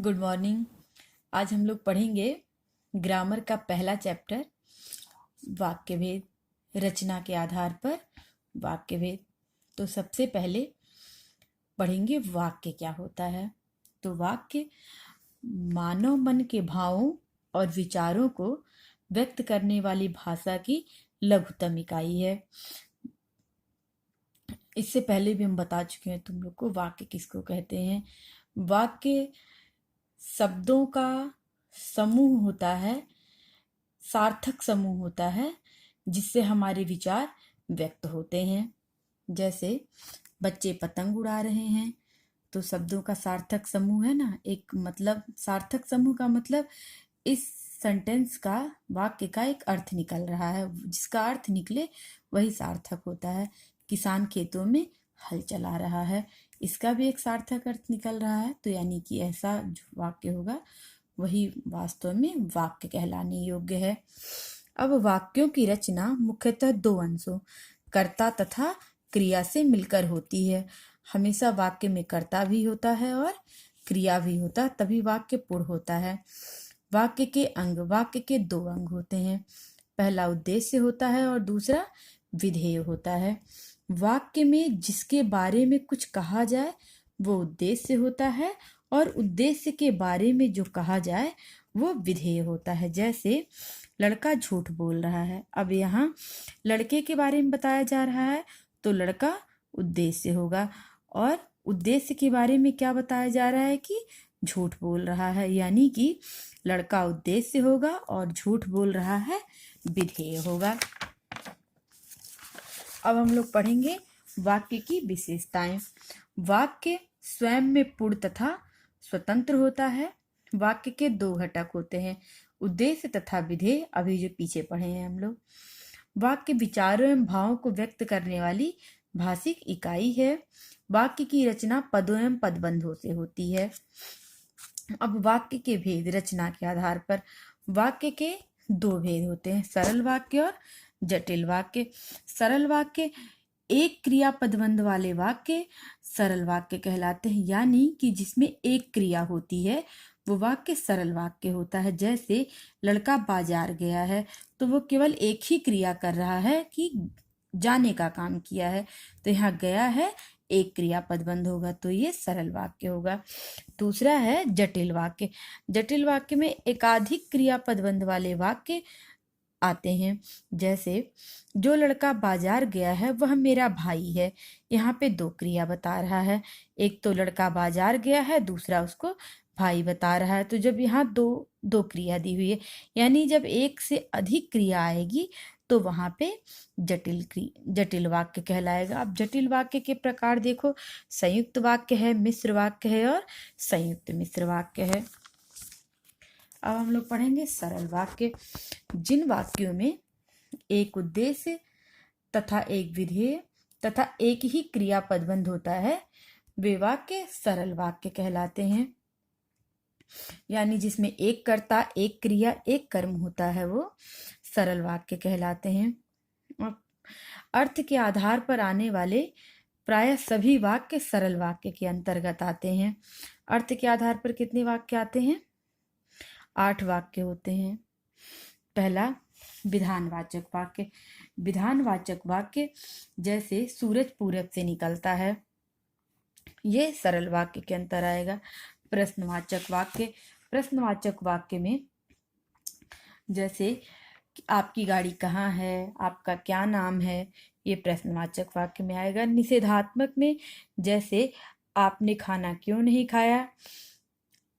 Good morning. आज हम लोग पढ़ेंगे ग्रामर का पहला चैप्टर वाक्य भेद, रचना के आधार पर वाक्य भेद। तो सबसे पहले पढ़ेंगे वाक्य क्या होता है। तो वाक्य मानव मन के भावों और विचारों को व्यक्त करने वाली भाषा की लघुतम इकाई है। इससे पहले भी हम बता चुके हैं तुम लोग को वाक्य किसको कहते हैं। वाक्य शब्दों का समूह होता है, सार्थक समूह होता है जिससे हमारे विचार व्यक्त होते हैं। जैसे बच्चे पतंग उड़ा रहे हैं तो शब्दों का सार्थक समूह है ना, एक मतलब सार्थक समूह का मतलब इस सेंटेंस का, वाक्य का एक अर्थ निकल रहा है, जिसका अर्थ निकले वही सार्थक होता है। किसान खेतों में हल चला रहा है, इसका भी एक सार्थक अर्थ निकल रहा है। तो यानी कि ऐसा जो वाक्य होगा वही वास्तव में वाक्य कहलाने योग्य है। अब वाक्यों की रचना मुख्यतः दो अंशों, कर्ता तथा क्रिया से मिलकर होती है। हमेशा वाक्य में कर्ता भी होता है और क्रिया भी होता है, तभी वाक्य पूर्ण होता है। वाक्य के अंग, वाक्य के दो अंग होते हैं। पहला उद्देश्य होता है और दूसरा विधेय होता है। वाक्य में जिसके बारे में कुछ कहा जाए वो उद्देश्य होता है और उद्देश्य के बारे में जो कहा जाए वो विधेय होता है। जैसे लड़का झूठ बोल रहा है, अब यहाँ लड़के के बारे में बताया जा रहा है तो लड़का उद्देश्य होगा, और उद्देश्य के बारे में क्या बताया जा रहा है कि झूठ बोल रहा है, यानी कि लड़का उद्देश्य होगा और झूठ बोल रहा है विधेय होगा। अब हम लोग पढ़ेंगे वाक्य की विशेषताएं। वाक्य स्वयं में पूर्ण तथा स्वतंत्र होता है। वाक्य के दो घटक होते हैं, उद्देश्य तथा विधेय, अभी जो पीछे पढ़े हैं हम लोग। वाक्य विचारों एवं भावों को व्यक्त करने वाली भाषिक इकाई है। वाक्य की रचना पदों एवं पदबंधों से होती है। अब वाक्य के भेद रचना के आधार पर। वाक्य के दो भेद होते हैं, सरल वाक्य और जटिल वाक्य। सरल वाक्य एक क्रिया पदबंध वाले वाक्य सरल वाक्य कहलाते हैं, यानी कि जिसमें एक क्रिया होती है वो वाक्य सरल वाक्य होता है। जैसे लड़का बाजार गया है तो वो केवल एक ही क्रिया कर रहा है कि जाने का काम किया है, तो यहाँ गया है एक क्रिया पदबंध होगा तो ये सरल वाक्य होगा। दूसरा है जटिल वाक्य। जटिल वाक्य में एकाधिक क्रिया पदबंध वाले वाक्य आते हैं। जैसे जो लड़का बाजार गया है वह मेरा भाई है, यहाँ पे दो क्रिया बता रहा है, एक तो लड़का बाजार गया है, दूसरा उसको भाई बता रहा है। तो जब यहाँ दो दो क्रिया दी हुई है, यानी जब एक से अधिक क्रिया आएगी तो वहां पे जटिल वाक्य कहलाएगा। अब जटिल वाक्य के प्रकार देखो, संयुक्त वाक्य है, मिश्र वाक्य है और संयुक्त मिश्र वाक्य है। अब हम लोग पढ़ेंगे सरल वाक्य। जिन वाक्यों में एक उद्देश्य तथा एक विधेय तथा एक ही क्रिया पदबंध होता है वे वाक्य सरल वाक्य कहलाते हैं। यानी जिसमें एक कर्ता, एक क्रिया, एक कर्म होता है वो सरल वाक्य कहलाते हैं। अर्थ के आधार पर आने वाले प्रायः सभी वाक्य सरल वाक्य के अंतर्गत आते हैं। अर्थ के आधार पर कितने वाक्य आते हैं? 8 वाक्य होते हैं। पहला विधानवाचक वाक्य। विधानवाचक वाक्य जैसे सूरज पूरब से निकलता है, ये सरल वाक्य के अंतर आएगा। प्रश्नवाचक वाक्य। प्रश्नवाचक वाक्य में जैसे आपकी गाड़ी कहाँ है, आपका क्या नाम है, ये प्रश्नवाचक वाक्य में आएगा। निषेधात्मक में जैसे आपने खाना क्यों नहीं खाया।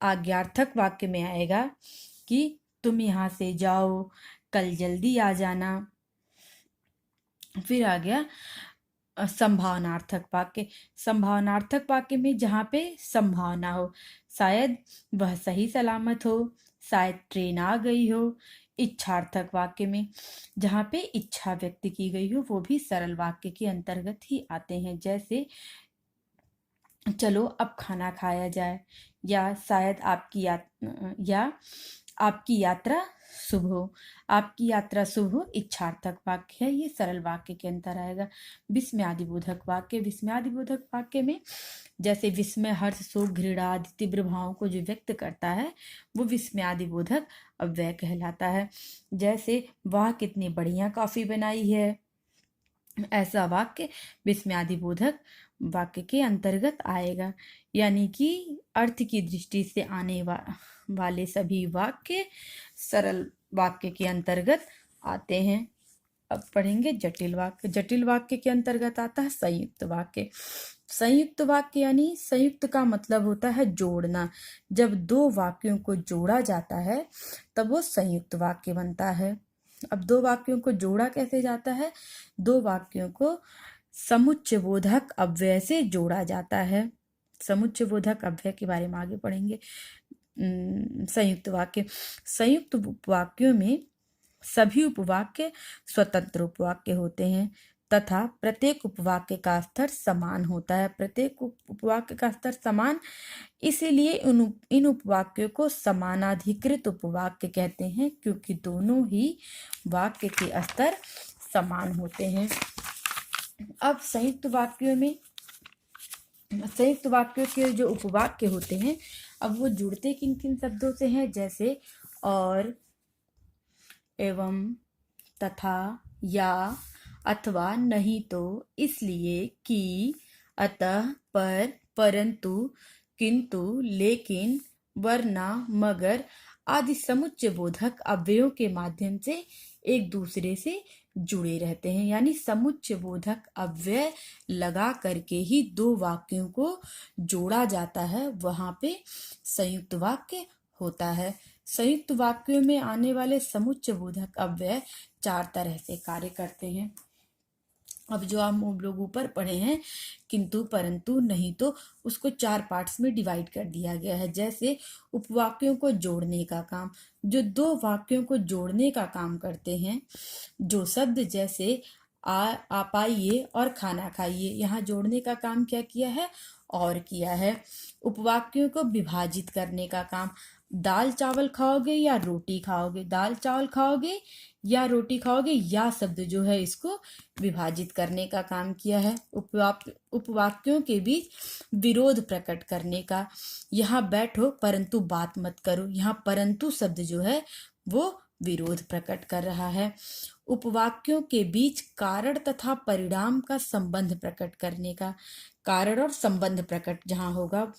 आज्ञार्थक वाक्य में आएगा कि तुम यहाँ से जाओ, कल जल्दी आ जाना। फिर आ गया संभावनार्थक वाक्य। संभावनार्थक वाक्य में जहाँ पे संभावना हो, शायद वह सही सलामत हो, शायद ट्रेन आ गई हो। इच्छार्थक वाक्य में जहाँ पे इच्छा व्यक्त की गई हो, वो भी सरल वाक्य के अंतर्गत ही आते हैं। जैसे चलो अब खाना खाया जाए, या शायद आपकी यात्रा शुभ हो, आपकी यात्रा शुभ हो, इच्छार्थक वाक्य है, ये सरल वाक्य के अंतर आएगा। विस्मयादिबोधक वाक्य, विस्मयादिबोधक वाक्य में जैसे विस्मय, हर्ष, शोक, घृणा आदि तीव्र भावों को जो व्यक्त करता है वो विस्मयादिबोधक अव्यय कहलाता है। जैसे वाह कितनी बढ़िया कॉफी बनाई है, ऐसा वाक्य विस्मयादिबोधक वाक्य के अंतर्गत आएगा। यानी कि अर्थ की दृष्टि से आने वाले सभी वाक्य सरल वाक्य के अंतर्गत आते हैं। अब पढ़ेंगे जटिल वाक्य। जटिल वाक्य के अंतर्गत आता है संयुक्त वाक्य। संयुक्त वाक्य यानी संयुक्त का मतलब होता है जोड़ना। जब दो वाक्यों को जोड़ा जाता है तब वो संयुक्त वाक्य बनता है। अब दो वाक्यों को जोड़ा कैसे जाता है? दो वाक्यों को समुच्चयबोधक अव्यय से जोड़ा जाता है। समुच्चयबोधक अव्यय के बारे में आगे पढ़ेंगे। संयुक्त वाक्य, संयुक्त उपवाक्यों में सभी उपवाक्य स्वतंत्र उपवाक्य होते हैं तथा प्रत्येक उपवाक्य का स्तर समान होता है। प्रत्येक उपवाक्य का स्तर समान, इसीलिए इन उपवाक्यों को समानाधिकृत उपवाक्य कहते हैं, क्योंकि दोनों ही वाक्य के स्तर समान होते हैं। अब संयुक्त वाक्यों के जो उपवाक्य होते हैं, अब वो जुड़ते किन किन शब्दों से हैं? जैसे और, एवं, तथा, या, अथवा, नहीं तो, इसलिए, कि, अतः, पर, परंतु, किंतु, लेकिन, वरना, मगर आदि समुच्चयबोधक अव्ययों के माध्यम से एक दूसरे से जुड़े रहते हैं। यानी समुच्चयबोधक अव्यय लगा करके ही दो वाक्यों को जोड़ा जाता है, वहां पे संयुक्त वाक्य होता है। संयुक्त वाक्यों में आने वाले समुच्चयबोधक अव्यय चार तरह से कार्य करते हैं। अब जो हम लोग ऊपर पढ़े हैं किंतु, परंतु, नहीं तो, उसको चार पार्ट्स में डिवाइड कर दिया गया है। जैसे उपवाक्यों को जोड़ने का काम, जो दो वाक्यों को जोड़ने का काम करते हैं, जो शब्द जैसे आप आइए और खाना खाइए, यहाँ जोड़ने का काम क्या किया है? और किया है। उपवाक्यों को विभाजित करने का काम, दाल चावल खाओगे या रोटी खाओगे, दाल चावल खाओगे या रोटी खाओगे, या शब्द जो है इसको विभाजित करने का काम किया है। उपवाक्यों के बीच विरोध प्रकट करने का, यहाँ बैठो परंतु बात मत करो, यहाँ परंतु शब्द जो है वो विरोध प्रकट कर रहा है। उपवाक्यों के बीच कारण तथा परिणाम का संबंध प्रकट करने का, कारण और संबंध प्रकट जहाँ होगा,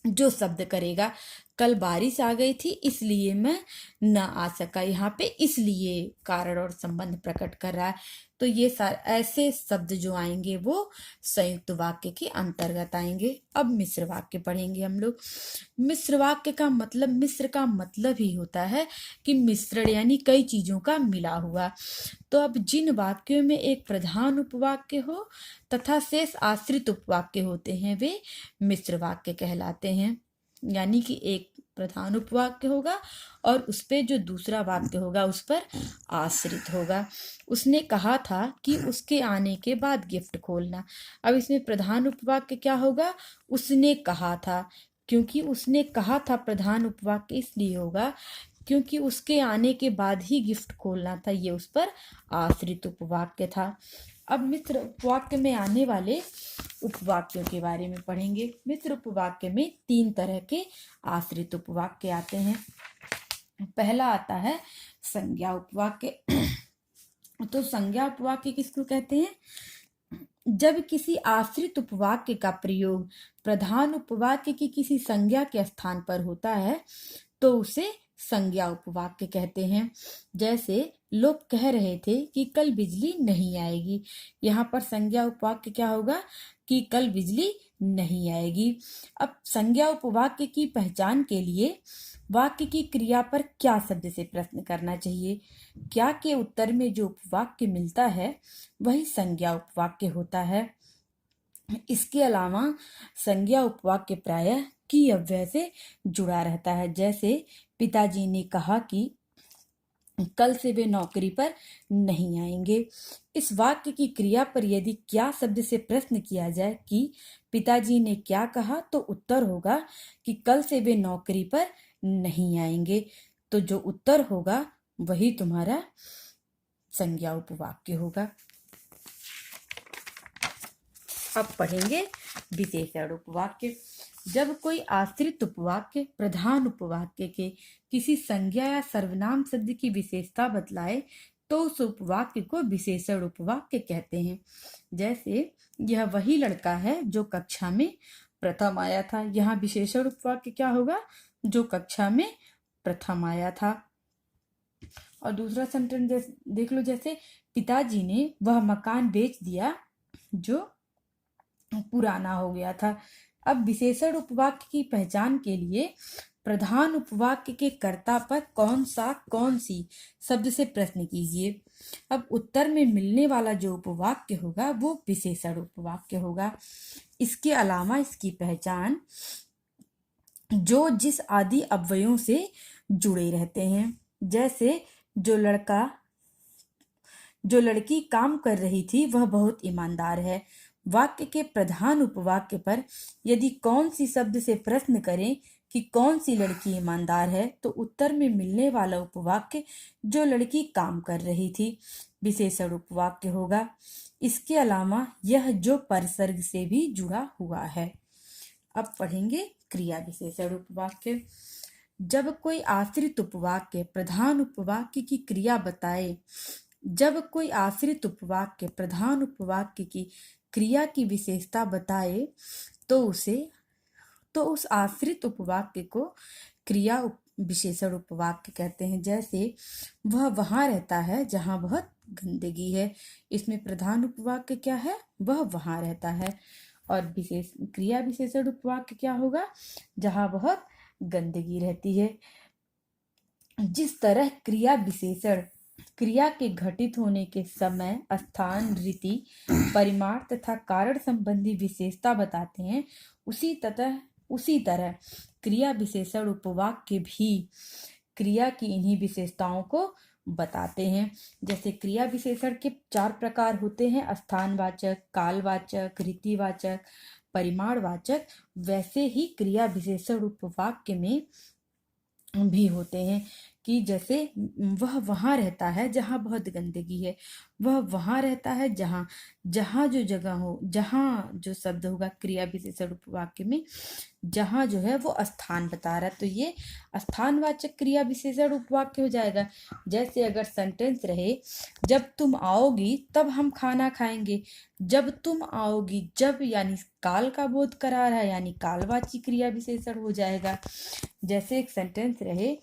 जो शब्द करेगा कल बारिश आ गई थी इसलिए मैं न आ सका, यहाँ पे इसलिए कारण और संबंध प्रकट कर रहा है। तो ये ऐसे शब्द जो आएंगे वो संयुक्त वाक्य के अंतर्गत आएंगे। अब मिश्र वाक्य पढ़ेंगे हम लोग। मिश्र वाक्य का मतलब, मिश्र का मतलब ही होता है कि मिश्रण, यानी कई चीजों का मिला हुआ। तो अब जिन वाक्यों में एक प्रधान उपवाक्य हो तथा शेष आश्रित उपवाक्य होते हैं वे मिश्र वाक्य कहलाते हैं। यानी कि एक प्रधान उपवाक्य होगा और उस पे जो दूसरा वाक्य होगा उस पर आश्रित होगा। उसने कहा था कि उसके आने के बाद गिफ्ट खोलना। अब इसमें प्रधान उपवाक्य क्या होगा? उसने कहा था, क्योंकि उसने कहा था प्रधान उपवाक्य इसलिए होगा क्योंकि उसके आने के बाद ही गिफ्ट खोलना था, ये उस पर आश्रित उपवाक्य था। अब मिश्र उपवाक्य में आने वाले उपवाक्यों के बारे में पढ़ेंगे। मिश्र उपवाक्य में तीन तरह के आश्रित उपवाक्य आते हैं। पहला आता है संज्ञा उपवाक्य। तो संज्ञा उपवाक्य किसको कहते हैं? जब किसी आश्रित उपवाक्य का प्रयोग प्रधान उपवाक्य की किसी संज्ञा के स्थान पर होता है तो उसे संज्ञा उपवाक्य कहते हैं। जैसे लोग कह रहे थे कि कल बिजली नहीं आएगी, यहाँ पर संज्ञा उपवाक्य क्या होगा? कि कल बिजली नहीं आएगी। अब संज्ञा उपवाक्य की पहचान के लिए वाक्य की क्रिया पर क्या शब्द से प्रश्न करना चाहिए, क्या के उत्तर में जो उपवाक्य मिलता है वही संज्ञा उपवाक्य होता है। इसके अलावा संज्ञा उपवाक्य प्रायः की अव्यय से जुड़ा रहता है। जैसे पिताजी ने कहा कि कल से वे नौकरी पर नहीं आएंगे। इस वाक्य की क्रिया पर यदि क्या शब्द से प्रश्न किया जाए कि पिताजी ने क्या कहा, तो उत्तर होगा कि कल से वे नौकरी पर नहीं आएंगे। तो जो उत्तर होगा वही तुम्हारा संज्ञा उपवाक्य होगा। अब पढ़ेंगे विशेषण उपवाक्य। जब कोई आश्रित उपवाक्य प्रधान उपवाक्य के किसी संज्ञा या सर्वनाम शब्द की विशेषता बतलाए तो उस उपवाक्य को विशेषण उपवाक्य कहते हैं। जैसे यह वही लड़का है जो कक्षा में प्रथम आया था। यहाँ विशेषण उपवाक्य क्या होगा? जो कक्षा में प्रथम आया था। और दूसरा सेंटेंस देख लो, जैसे पिताजी ने वह मकान बेच दिया जो पुराना हो गया था। अब विशेषण उपवाक्य की पहचान के लिए प्रधान उपवाक्य के कर्ता पर कौन सी शब्द से प्रश्न कीजिए। अब उत्तर में मिलने वाला जो उपवाक्य होगा वो विशेषण उपवाक्य होगा। इसके अलावा इसकी पहचान जो जिस आदि अव्ययों से जुड़े रहते हैं। जैसे जो लड़की काम कर रही थी वह बहुत ईमानदार है। वाक्य के प्रधान उपवाक्य पर यदि कौन सी शब्द से प्रश्न करें कि कौन सी लड़की ईमानदार है, तो उत्तर में मिलने वाला उपवाक्य जो लड़की काम कर रही थी विशेषण उपवाक्य होगा। इसके अलावा यह जो परसर्ग से भी जुड़ा हुआ है। अब पढ़ेंगे क्रिया विशेषण उपवाक्य। जब कोई आश्रित उपवाक्य प्रधान उपवाक्य की क्रिया बताए, जब कोई आश्रित उपवाक्य प्रधान उपवाक्य की क्रिया की विशेषता बताए तो उस आश्रित उपवाक्य को क्रिया विशेषण उपवाक्य कहते हैं। जैसे वह वहां रहता है जहां बहुत गंदगी है। इसमें प्रधान उपवाक्य क्या है? वह वहां रहता है। और क्रिया विशेषण उपवाक्य क्या होगा? जहां बहुत गंदगी रहती है। जिस तरह क्रिया विशेषण क्रिया के घटित होने के समय, स्थान, रीति, परिमाण तथा कारण संबंधी विशेषता बताते हैं, उसी तरह क्रिया विशेषण उपवाक्य भी क्रिया की इन्हीं विशेषताओं को बताते हैं। जैसे क्रिया विशेषण के 4 प्रकार होते हैं: स्थानवाचक, कालवाचक, रीतिवाचक, परिमाणवाचक। वैसे ही क्रिया विशेषण उपवाक्य में भी होते हैं कि जैसे वह वहां रहता है जहां बहुत गंदगी है। वह वहां रहता है जहां जो जगह हो, जहां जो शब्द होगा क्रिया विशेषण उपवाक्य में, जहां जो है वो स्थान बता रहा है, तो ये स्थानवाचक क्रिया विशेषण उपवाक्य हो जाएगा। जैसे अगर सेंटेंस रहे, जब तुम आओगी तब हम खाना खाएंगे। जब तुम आओगी, जब यानी काल का बोध करा रहा है, यानी कालवाची क्रिया विशेषण हो जाएगा। जैसे एक सेंटेंस रहे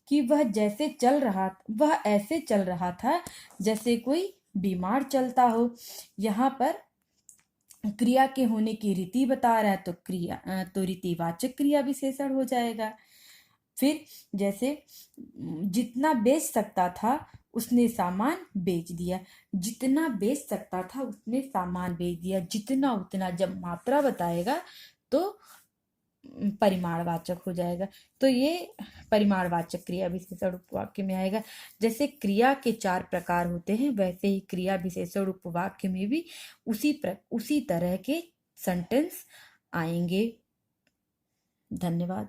कि वह ऐसे चल रहा था जैसे कोई बीमार चलता हो। यहाँ पर क्रिया के होने की रीति बता रहा है तो रीतिवाचक क्रिया विशेषण हो जाएगा। फिर जैसे जितना बेच सकता था उसने सामान बेच दिया। जितना बेच सकता था उसने सामान बेच दिया। जितना उतना जब मात्रा बताएगा तो परिमाणवाचक हो जाएगा। तो ये परिमाणवाचक क्रिया विशेषण उपवाक्य में आएगा। जैसे क्रिया के 4 प्रकार होते हैं, वैसे ही क्रिया विशेषण उपवाक्य में भी उसी तरह के सेंटेंस आएंगे। धन्यवाद।